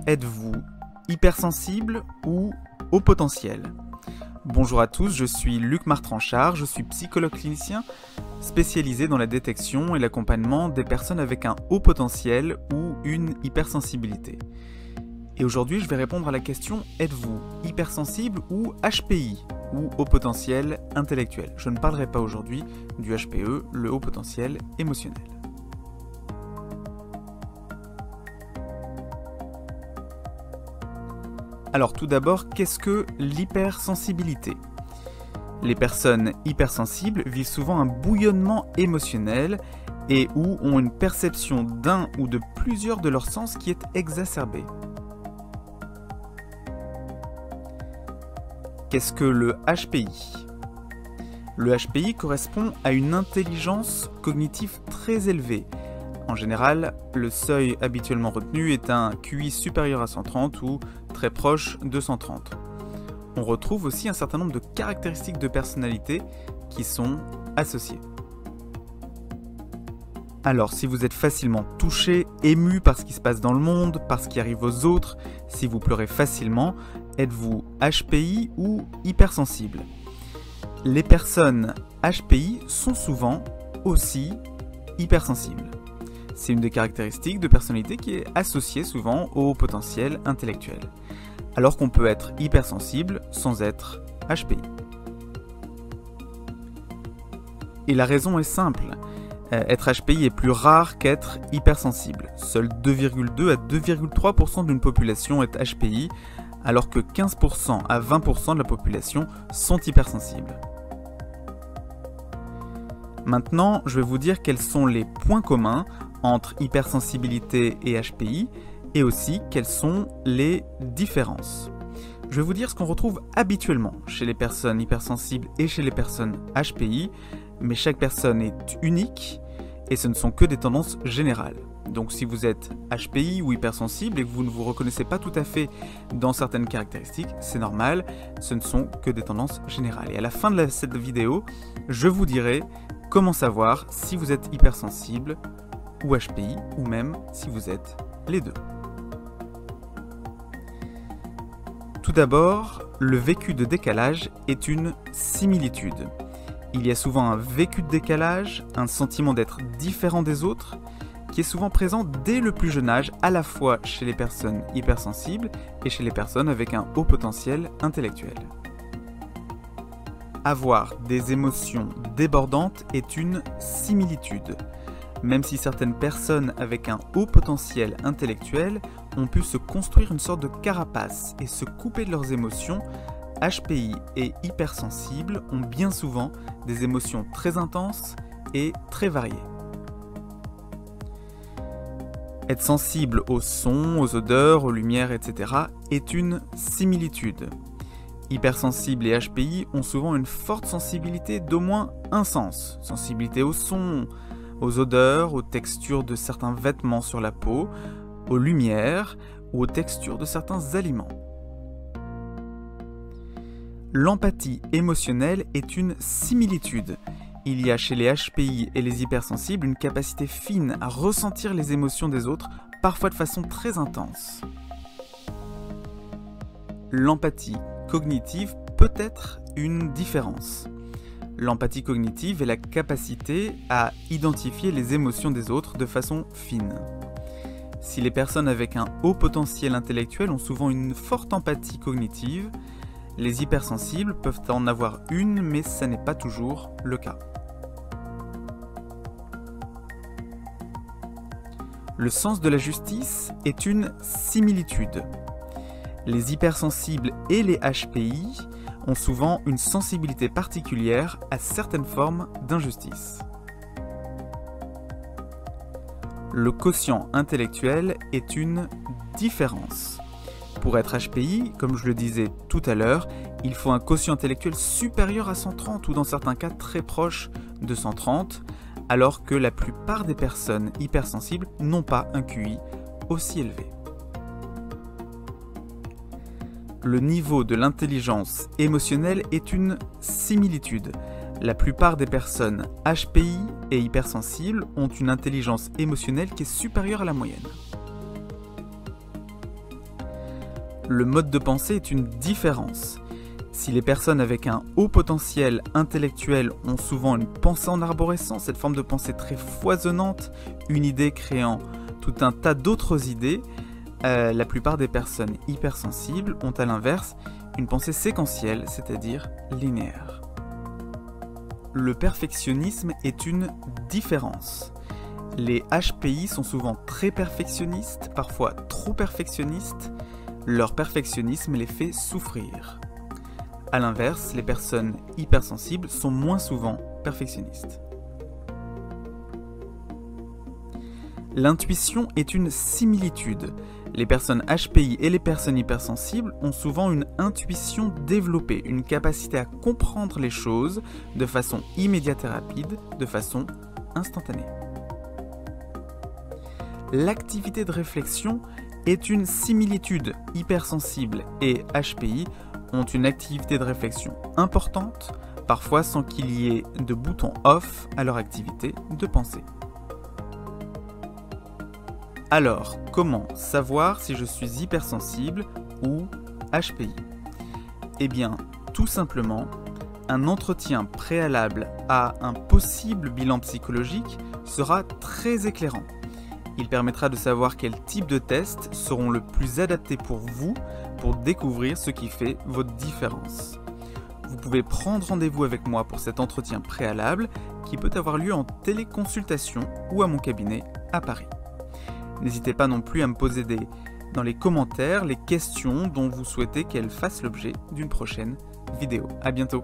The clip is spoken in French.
Êtes-vous hypersensible ou haut potentiel? Bonjour à tous, je suis Luc Martranchard, je suis psychologue clinicien spécialisé dans la détection et l'accompagnement des personnes avec un haut potentiel ou une hypersensibilité. Et aujourd'hui, je vais répondre à la question: êtes-vous hypersensible ou HPI, ou haut potentiel intellectuel? Je ne parlerai pas aujourd'hui du HPE, le haut potentiel émotionnel. Alors tout d'abord, qu'est-ce que l'hypersensibilité? Les personnes hypersensibles vivent souvent un bouillonnement émotionnel et ou ont une perception d'un ou de plusieurs de leurs sens qui est exacerbée. Qu'est-ce que le HPI? Le HPI correspond à une intelligence cognitive très élevée. En général, le seuil habituellement retenu est un QI supérieur à 130 ou très proche de 130. On retrouve aussi un certain nombre de caractéristiques de personnalité qui sont associées. Alors, si vous êtes facilement touché, ému par ce qui se passe dans le monde, par ce qui arrive aux autres, si vous pleurez facilement, êtes-vous HPI ou hypersensible? Les personnes HPI sont souvent aussi hypersensibles. C'est une des caractéristiques de personnalité qui est associée souvent au potentiel intellectuel, alors qu'on peut être hypersensible sans être HPI. Et la raison est simple, être HPI est plus rare qu'être hypersensible. Seuls 2,2 à 2,3% d'une population est HPI, alors que 15% à 20% de la population sont hypersensibles. Maintenant, je vais vous dire quels sont les points communs entre hypersensibilité et HPI, et aussi quelles sont les différences. Je vais vous dire ce qu'on retrouve habituellement chez les personnes hypersensibles et chez les personnes HPI, mais chaque personne est unique et ce ne sont que des tendances générales. Donc si vous êtes HPI ou hypersensible et que vous ne vous reconnaissez pas tout à fait dans certaines caractéristiques, c'est normal, ce ne sont que des tendances générales. Et à la fin de cette vidéo, je vous dirai comment savoir si vous êtes hypersensible ou HPI, ou même si vous êtes les deux. Tout d'abord, le vécu de décalage est une similitude. Il y a souvent un vécu de décalage, un sentiment d'être différent des autres, qui est souvent présent dès le plus jeune âge, à la fois chez les personnes hypersensibles et chez les personnes avec un haut potentiel intellectuel. Avoir des émotions débordantes est une similitude. Même si certaines personnes avec un haut potentiel intellectuel ont pu se construire une sorte de carapace et se couper de leurs émotions, HPI et hypersensibles ont bien souvent des émotions très intenses et très variées. Être sensible aux sons, aux odeurs, aux lumières, etc. est une similitude. Hypersensibles et HPI ont souvent une forte sensibilité d'au moins un sens. Sensibilité aux sons, aux odeurs, aux textures de certains vêtements sur la peau, aux lumières ou aux textures de certains aliments. L'empathie émotionnelle est une similitude. Il y a chez les HPI et les hypersensibles une capacité fine à ressentir les émotions des autres, parfois de façon très intense. L'empathie cognitive peut être une différence. L'empathie cognitive est la capacité à identifier les émotions des autres de façon fine. Si les personnes avec un haut potentiel intellectuel ont souvent une forte empathie cognitive, les hypersensibles peuvent en avoir une, mais ce n'est pas toujours le cas. Le sens de la justice est une similitude. Les hypersensibles et les HPI ont souvent une sensibilité particulière à certaines formes d'injustice. Le quotient intellectuel est une différence. Pour être HPI, comme je le disais tout à l'heure, il faut un quotient intellectuel supérieur à 130 ou dans certains cas très proche de 130, alors que la plupart des personnes hypersensibles n'ont pas un QI aussi élevé. Le niveau de l'intelligence émotionnelle est une similitude. La plupart des personnes HPI et hypersensibles ont une intelligence émotionnelle qui est supérieure à la moyenne. Le mode de pensée est une différence. Si les personnes avec un haut potentiel intellectuel ont souvent une pensée en arborescence, cette forme de pensée très foisonnante, une idée créant tout un tas d'autres idées, la plupart des personnes hypersensibles ont à l'inverse une pensée séquentielle, c'est-à-dire linéaire. Le perfectionnisme est une différence. Les HPI sont souvent très perfectionnistes, parfois trop perfectionnistes. Leur perfectionnisme les fait souffrir. A l'inverse, les personnes hypersensibles sont moins souvent perfectionnistes. L'intuition est une similitude. Les personnes HPI et les personnes hypersensibles ont souvent une intuition développée, une capacité à comprendre les choses de façon immédiate et rapide, de façon instantanée. L'activité de réflexion est une similitude. Hypersensibles et HPI ont une activité de réflexion importante, parfois sans qu'il y ait de bouton off à leur activité de pensée. Alors, comment savoir si je suis hypersensible ou HPI? Eh bien, tout simplement, un entretien préalable à un possible bilan psychologique sera très éclairant. Il permettra de savoir quel type de tests seront le plus adaptés pour vous pour découvrir ce qui fait votre différence. Vous pouvez prendre rendez-vous avec moi pour cet entretien préalable qui peut avoir lieu en téléconsultation ou à mon cabinet à Paris. N'hésitez pas non plus à me poser dans les commentaires les questions dont vous souhaitez qu'elles fassent l'objet d'une prochaine vidéo. À bientôt!